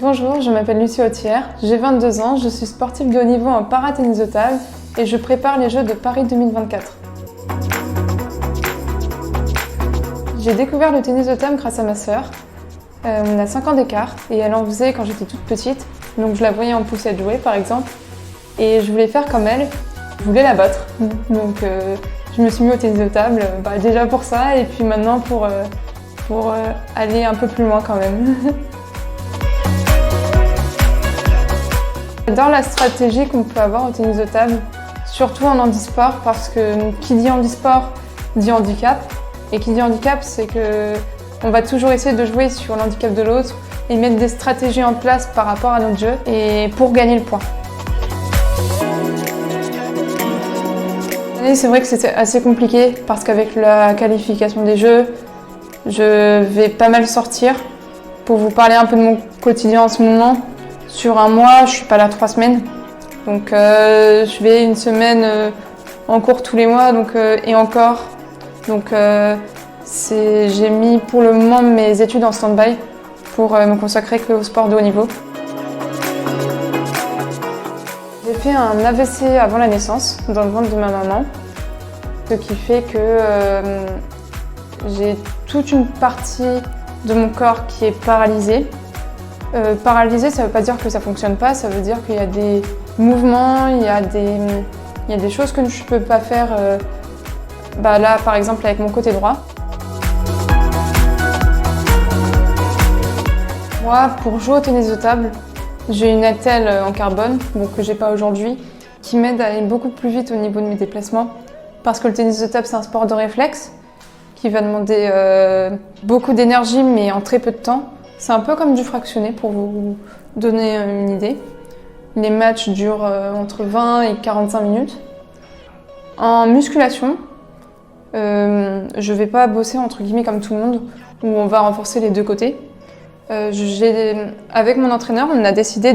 Bonjour, je m'appelle Lucie Autière, j'ai 22 ans, je suis sportive de haut niveau en para-tennis de table et je prépare les Jeux de Paris 2024. J'ai découvert le tennis de table grâce à ma sœur. On a 5 ans d'écart et elle en faisait quand j'étais toute petite, donc je la voyais en poussette jouer par exemple. Et je voulais faire comme elle, je voulais la battre. Donc je me suis mis au tennis de table, déjà pour ça et puis maintenant pour aller un peu plus loin quand même. J'adore la stratégie qu'on peut avoir au tennis de table, surtout en handisport, parce que qui dit handisport dit handicap. Et qui dit handicap, c'est qu'on va toujours essayer de jouer sur l'handicap de l'autre et mettre des stratégies en place par rapport à notre jeu et pour gagner le point. C'est vrai que c'était assez compliqué parce qu'avec la qualification des Jeux, je vais pas mal sortir. Pour vous parler un peu de mon quotidien en ce moment, sur un mois, je suis pas là 3 semaines. Donc je vais une semaine en cours tous les mois et encore. Donc j'ai mis pour le moment mes études en stand-by pour me consacrer que au sport de haut niveau. J'ai fait un AVC avant la naissance, dans le ventre de ma maman, ce qui fait que j'ai toute une partie de mon corps qui est paralysée. Paralysée, ça ne veut pas dire que ça ne fonctionne pas, ça veut dire qu'il y a des mouvements, il y a des choses que je ne peux pas faire, là par exemple avec mon côté droit. Moi, pour jouer au tennis de table, j'ai une attelle en carbone, que j'ai pas aujourd'hui, qui m'aide à aller beaucoup plus vite au niveau de mes déplacements. Parce que le tennis de table, c'est un sport de réflexe qui va demander beaucoup d'énergie, mais en très peu de temps. C'est un peu comme du fractionné, pour vous donner une idée. Les matchs durent entre 20 et 45 minutes. En musculation, je vais pas bosser entre guillemets comme tout le monde, où on va renforcer les deux côtés. Avec mon entraîneur, on a décidé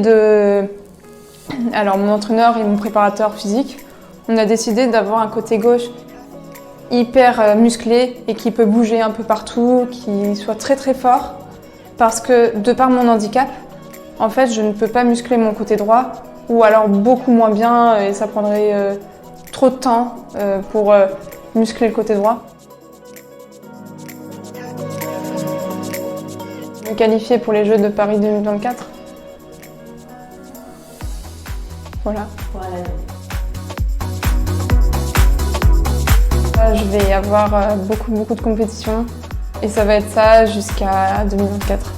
Alors mon entraîneur et mon préparateur physique, on a décidé d'avoir un côté gauche hyper musclé et qui peut bouger un peu partout, qui soit très très fort. Parce que de par mon handicap, en fait, je ne peux pas muscler mon côté droit, ou alors beaucoup moins bien, et ça prendrait trop de temps pour muscler le côté droit. Je me qualifier pour les Jeux de Paris 2024. Voilà. Je vais avoir beaucoup de compétitions et ça va être ça jusqu'à 2024.